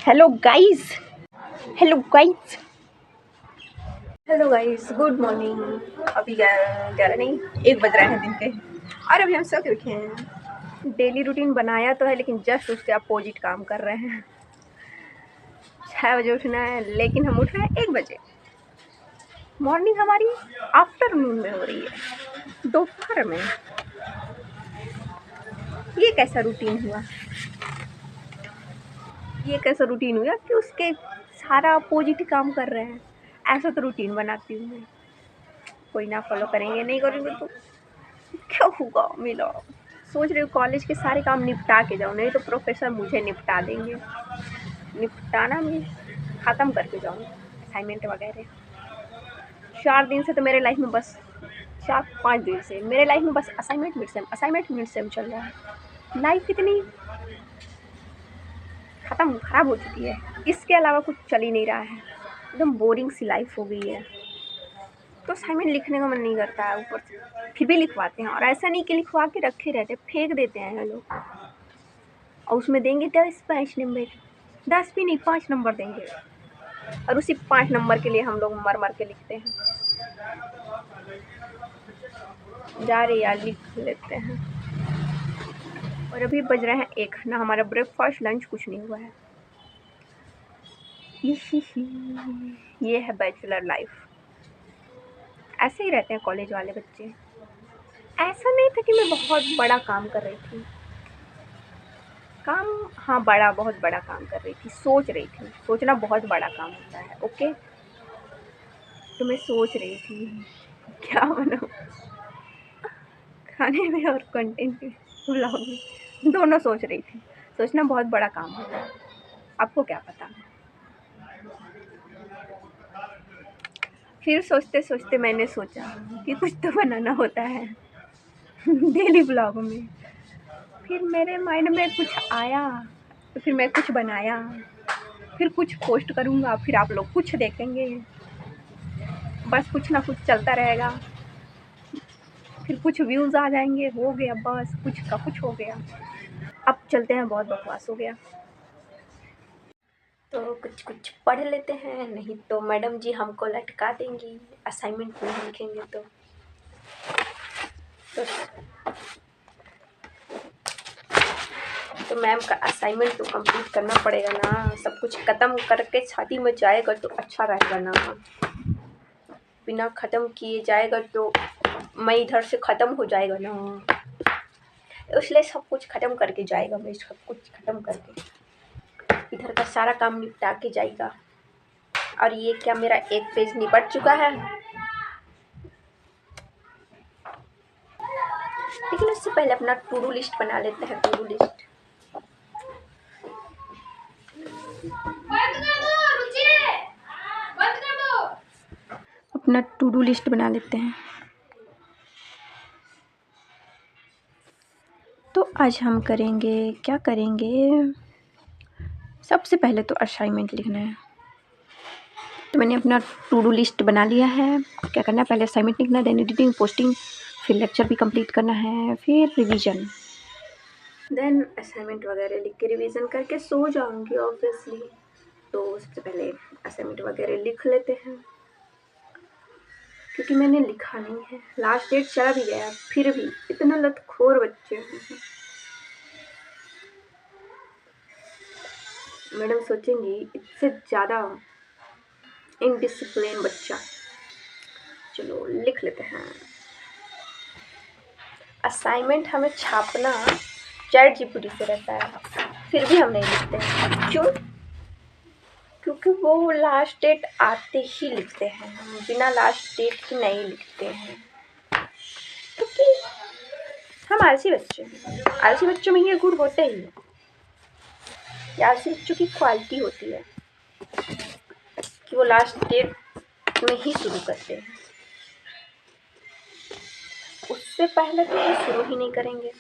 Hello guys hello guys hello guys, good morning. अभी 11 नहीं 1 बज रहे हैं दिन के, और अभी हम सो के उठे हैं। डेली रूटीन बनाया तो है, लेकिन जस्ट उसके अपोजिट काम कर रहे हैं। 6 बजे उठना है, लेकिन हम उठ रहे हैं 1 बजे। मॉर्निंग हमारी आफ्टरनून में हो रही है, दोपहर में। ये कैसा रूटीन हुआ? ये कैसा रूटीन हुआ कि उसके सारा अपोजिट ही काम कर रहे हैं? ऐसा तो रूटीन बनाती हूँ मैं। कोई ना फॉलो करेंगे, नहीं करेंगे तो क्या होगा मेरा? सोच रही हूँ कॉलेज के सारे काम निपटा के जाऊँ, नहीं तो प्रोफेसर मुझे निपटा देंगे। निपटाना मीन्स ख़त्म करके जाऊँ असाइनमेंट वगैरह। 4 दिन से तो मेरे लाइफ में बस 4-5 दिन से मेरे लाइफ में बस असाइनमेंट मिड सेम चल रहा है। लाइफ इतनी ख़त्म ख़राब हो चुकी है, इसके अलावा कुछ चल ही नहीं रहा है। एकदम बोरिंग सी लाइफ हो गई है। तो असाइनमेंट लिखने का मन नहीं करता है, ऊपर से फिर भी लिखवाते हैं। और ऐसा नहीं कि लिखवा के रखे रहते, फेंक देते हैं लोग। और उसमें देंगे 10-5 नंबर, 10 भी नहीं 5 नंबर देंगे। और उसी 5 नंबर के लिए हम लोग मर मर के लिखते हैं। जा रहे यार, लिख लेते हैं। और अभी बज रहे हैं 1, ना हमारा ब्रेकफास्ट लंच कुछ नहीं हुआ है। ये है बैचलर लाइफ। ऐसे ही रहते हैं कॉलेज वाले बच्चे। ऐसा नहीं था कि मैं बहुत बड़ा काम कर रही थी। काम, हाँ, बहुत बड़ा काम कर रही थी। सोच रही थी, सोचना बहुत बड़ा काम होता है। ओके, तो मैं सोच रही थी क्या बनाऊँ, खाने में और कंटेंट में, व्लॉग में, दोनों सोच रही थी। सोचना बहुत बड़ा काम होता है, आपको क्या पता। फिर सोचते सोचते मैंने सोचा कि कुछ तो बनाना होता है डेली व्लॉग में। फिर मेरे माइंड में कुछ आया, तो फिर मैं कुछ बनाया। फिर कुछ पोस्ट करूँगा, फिर आप लोग कुछ देखेंगे। बस कुछ ना कुछ चलता रहेगा। फिर कुछ व्यूज़ आ जाएंगे, हो गया बस, कुछ का कुछ हो गया। अब चलते हैं, बहुत बकवास हो गया। तो कुछ कुछ पढ़ लेते हैं, नहीं तो मैडम जी हमको लटका देंगी असाइनमेंट नहीं लिखेंगे तो मैम का असाइनमेंट तो कंप्लीट करना पड़ेगा ना। सब कुछ ख़त्म करके छाती में जाएगा तो अच्छा रहेगा ना। बिना ख़त्म किए जाएगा तो मैं इधर से ख़त्म हो जाएगा ना। इसलिए सब कुछ ख़त्म करके जाएगा, मैं सब कुछ ख़त्म करके इधर का सारा काम निपटा के जाएगा। और ये क्या, मेरा 1 पेज निपट चुका है। लेकिन उससे पहले अपना टू डू लिस्ट बना लेते हैं। टू डू लिस्ट, अपना टू डू लिस्ट बना लेते हैं। तो आज हम करेंगे, क्या करेंगे, सबसे पहले तो असाइनमेंट लिखना है। तो मैंने अपना टू डू लिस्ट बना लिया है। क्या करना है, पहले असाइनमेंट लिखना है, देन एडिटिंग, पोस्टिंग, फिर लेक्चर भी कंप्लीट करना है, फिर रिवीजन। देन असाइनमेंट वगैरह लिख के रिवीजन करके सो जाऊंगी ऑब्वियसली। तो सबसे पहले असाइनमेंट वगैरह लिख लेते हैं, क्योंकि मैंने लिखा नहीं है। लास्ट डेट चला भी गया, फिर भी इतना लतखोर बच्चे हैं। मैडम सोचेंगी इससे ज़्यादा इनडिसिप्लिन बच्चा। चलो लिख लेते हैं। असाइनमेंट हमें छापना चैट जीपीटी से रहता है, फिर भी हम नहीं लिखते हैं। क्यों? क्योंकि वो लास्ट डेट आते ही लिखते हैं, हम बिना लास्ट डेट के नहीं लिखते हैं। क्योंकि हम आलसी बच्चे हैं। आलसी बच्चों में ये गुण होते ही हैं। ये आलसी बच्चों की क्वालिटी होती है कि वो लास्ट डेट में ही शुरू करते हैं। उससे पहले तो वो शुरू ही नहीं करेंगे,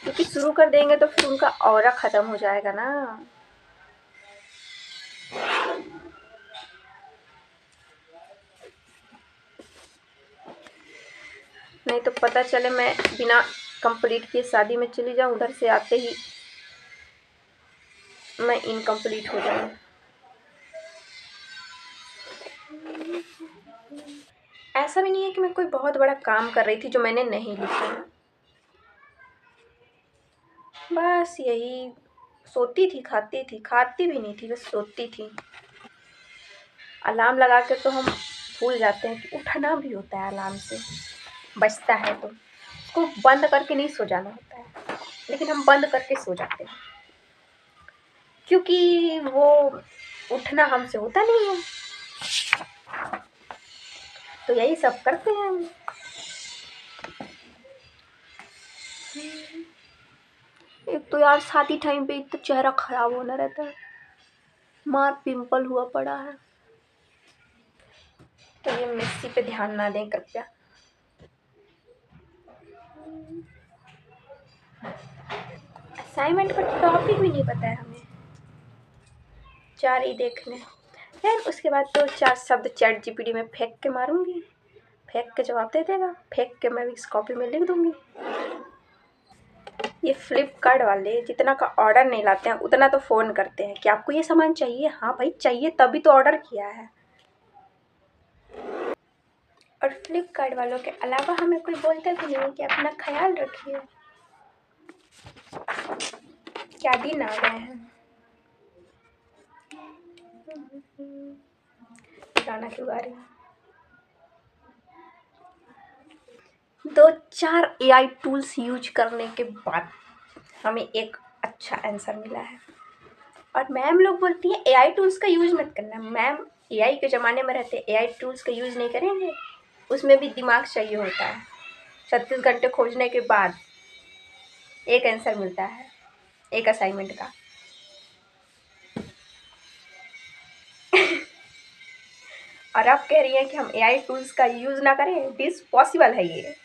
क्योंकि शुरू कर देंगे तो फिर उनका ऑरा ख़त्म हो जाएगा ना। नहीं तो पता चले मैं बिना कंप्लीट किए शादी में चली जाऊँ, उधर से आते ही मैं इनकम्प्लीट हो जाऊँ। ऐसा भी नहीं है कि मैं कोई बहुत बड़ा काम कर रही थी जो मैंने नहीं लिखा। बस यही, सोती थी, खाती भी नहीं थी, बस सोती थी। अलार्म लगा के तो हम भूल जाते हैं कि उठना भी होता है, अलार्म से बजता है तो उसको बंद करके नहीं सो जाना होता है, लेकिन हम बंद करके सो जाते हैं क्योंकि वो उठना हमसे होता नहीं है। तो यही सब करते हैं हम। एक तो यार शादी टाइम पे एक तो चेहरा खराब होना रहता है, मार पिंपल हुआ पड़ा है, तो ये मिस्सी पे ध्यान ना दें कृपया। असाइनमेंट का टॉपिक भी नहीं पता है हमें, 4 ही देखने। यार उसके बाद तो 4 शब्द चैट जीपीटी में फेंक के मारूंगी, फेंक के जवाब दे देगा, फेंक के मैं इस कॉपी में लिख दूंगी। ये फ्लिपकार्ट वाले जितना का ऑर्डर नहीं लाते हैं उतना तो फ़ोन करते हैं कि आपको ये सामान चाहिए। हाँ भाई चाहिए, तभी तो ऑर्डर किया है। और फ्लिपकार्ट वालों के अलावा हमें कोई बोलता भी नहीं है कि अपना ख्याल रखिए। क्या दिन आ गए हैं। गाना क्यों गा रही हूँ। 2-4 एआई टूल्स यूज करने के बाद हमें एक अच्छा आंसर मिला है, और मैम लोग बोलती है एआई टूल्स का यूज मत करना। मैम एआई के ज़माने में रहते एआई टूल्स का यूज़ नहीं करेंगे, उसमें भी दिमाग चाहिए होता है। 36 घंटे खोजने के बाद एक आंसर मिलता है एक असाइनमेंट का। और आप कह रही हैं कि हम एआई टूल्स का यूज़ ना करें, दिस पॉसिबल है ये।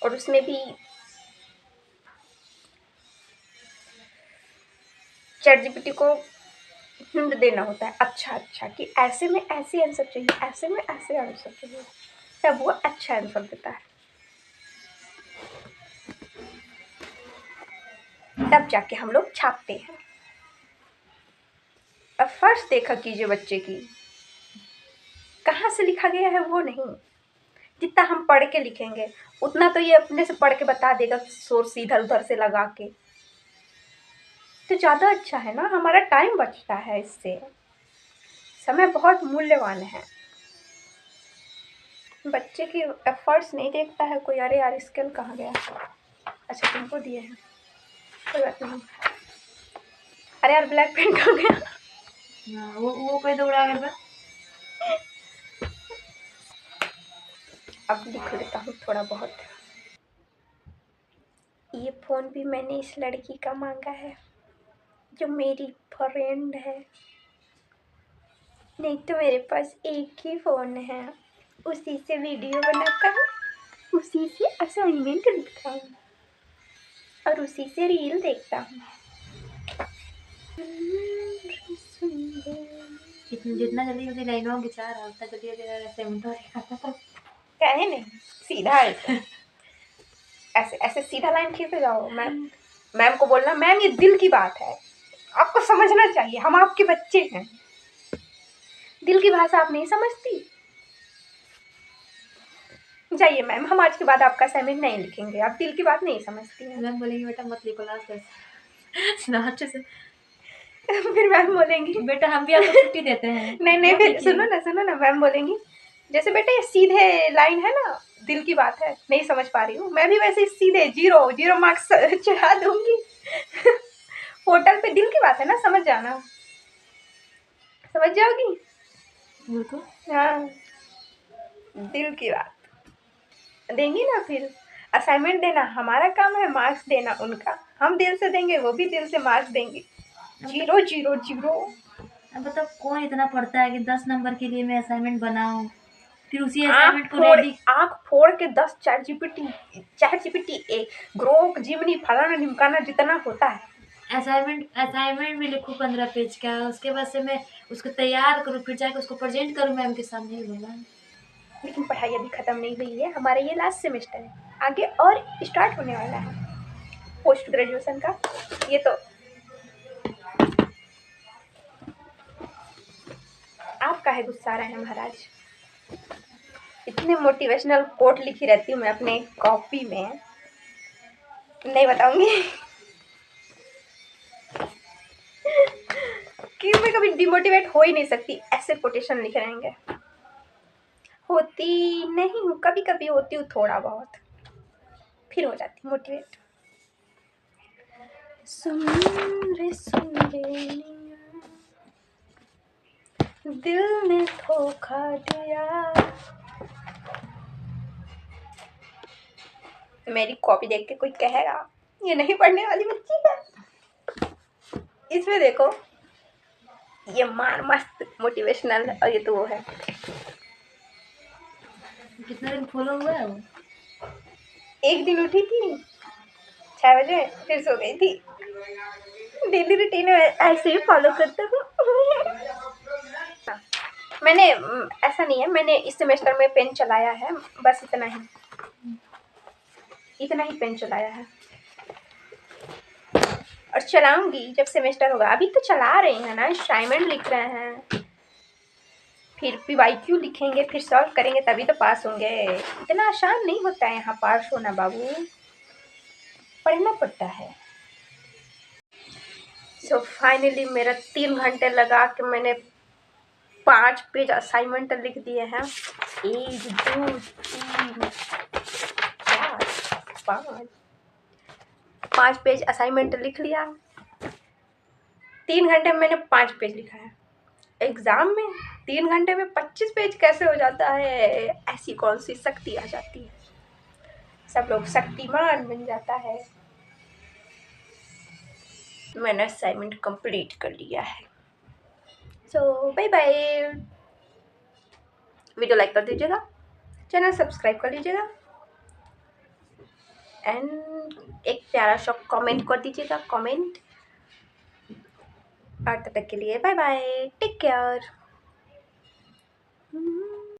और उसमें भी चैट जीपीटी को हिंट देना होता है, अच्छा कि ऐसे में ऐसे आंसर चाहिए, ऐसे में ऐसे आंसर चाहिए, तब वो अच्छा आंसर देता है, तब जाके हम लोग छापते हैं। अब फर्स्ट देखा कीजिए बच्चे की, कहाँ से लिखा गया है वो नहीं, जितना हम पढ़ के लिखेंगे उतना तो ये अपने से पढ़ के बता देगा, सोर्स इधर उधर से लगा के, तो ज़्यादा अच्छा है ना, हमारा टाइम बचता है इससे, समय बहुत मूल्यवान है। बच्चे की एफर्ट्स नहीं देखता है कोई। अरे यार स्केल कहाँ गया, अच्छा तुमको दिए हैं, कोई बात नहीं। अरे यार ब्लैक पेन कहाँ गया। वो कोई दौड़ा गया। अब लिख लेता हूँ थोड़ा बहुत। ये फ़ोन भी मैंने इस लड़की का मांगा है जो मेरी फ्रेंड है, नहीं तो मेरे पास एक ही फ़ोन है, उसी से वीडियो बनाता हूँ, उसी से असाइनमेंट लिखता हूँ और उसी से रील देखता हूँ। जितना जल्दी जल्दी लाइनों खिंचा रहा उतना जल्दी असाइनमेंट हो। कहे नहीं, सीधा ऐसे ऐसे सीधा लाइन खींचे जाओ। मैम को बोलना मैम ये दिल की बात है, आपको समझना चाहिए, हम आपके बच्चे हैं। दिल की भाषा आप नहीं समझती, जाइए मैम हम आज के बाद आपका असाइनमेंट नहीं लिखेंगे, आप दिल की बात नहीं समझती हैं। मैम बोलेंगी बेटा मत लिखो लास्ट ऐसे अच्छे से। फिर मैम बोलेंगी बेटा हम भी आपको छुट्टी देते हैं। नहीं फिर सुनो ना मैम बोलेंगी जैसे बेटा ये सीधे लाइन है ना, दिल की बात है, नहीं समझ पा रही हूँ, मैं भी वैसे सीधे 0 मार्क्स चढ़ा दूंगी। होटल पे दिल की बात है ना, समझ जाना, समझ जाओगी। बिल्कुल हाँ दिल की बात देंगी ना। फिर असाइनमेंट देना हमारा काम है, मार्क्स देना उनका, हम दिल से देंगे वो भी दिल से मार्क्स देंगे। 0 अब बताओ कौन इतना पढ़ता है कि 10 नंबर के लिए मैं असाइनमेंट बनाऊं, फिर उसी आँख असाइनमेंट को रेडी। फोड़ के 10 चैट जीपीटी ग्रोक जिमनी फलाना ढिमकाना जितना होता है। असाइनमेंट भी लिखूं 15 पेज का, उसके बाद से मैं उसको तैयार करूँ, फिर जाके उसको प्रेजेंट करूँ मैम के सामने ही बोला। लेकिन पढ़ाई अभी ख़त्म नहीं हुई है, हमारा ये लास्ट सेमेस्टर है, आगे और स्टार्ट होने वाला है। पोस्ट ग्रेजुएशन का। ये तो आप काहे गुस्सा रहे हैं महाराज? इतने मोटिवेशनल कोट लिखी रहती हूँ मैं अपने कॉपी में, नहीं बताऊंगी कि मैं कभी डिमोटिवेट हो ही नहीं सकती, ऐसे कोटेशन लिखे रहेंगे। होती नहीं हूँ, कभी कभी होती हूँ थोड़ा बहुत, फिर हो जाती मोटिवेट। सुन रे दिल ने धोखा दिया। मेरी कॉपी देख के कोई कहेगा ये नहीं पढ़ने वाली बच्ची है। इसमें देखो ये मार मस्त मोटिवेशनल है, और ये तो वो है। कितना दिन फॉलो हुआ है वो? एक दिन उठी थी 6 बजे, फिर सो गई थी। डेली रूटीन ऐसे ही फॉलो करता हूँ। मैंने ऐसा नहीं है, मैंने इस सेमेस्टर में पेन चलाया है, बस इतना ही पेन चलाया है, और चलाऊंगी जब सेमेस्टर होगा। अभी तो चला रही है ना, असाइनमेंट लिख रहे हैं, फिर PYQ लिखेंगे, फिर सॉल्व करेंगे, तभी तो पास होंगे। इतना आसान नहीं होता है यहाँ पास होना बाबू, पढ़ना पड़ता है। सो फाइनली मेरा 3 घंटे लगा के मैंने 5 पेज असाइनमेंट लिख दिए हैं। 1 2 3 4 5 पेज असाइनमेंट लिख लिया। 3 घंटे में मैंने 5 पेज लिखा है। एग्जाम में 3 घंटे में 25 पेज कैसे हो जाता है? ऐसी कौन सी शक्ति आ जाती है? सब लोग शक्तिमान बन जाता है। मैंने असाइनमेंट कंप्लीट कर लिया है। सो बाय बाय। वीडियो लाइक कर दीजिएगा, चैनल सब्सक्राइब कर लीजिएगा, एंड एक प्यारा सा कमेंट कर दीजिएगा, कमेंट। और तब तक के लिए बाय बाय, टेक केयर।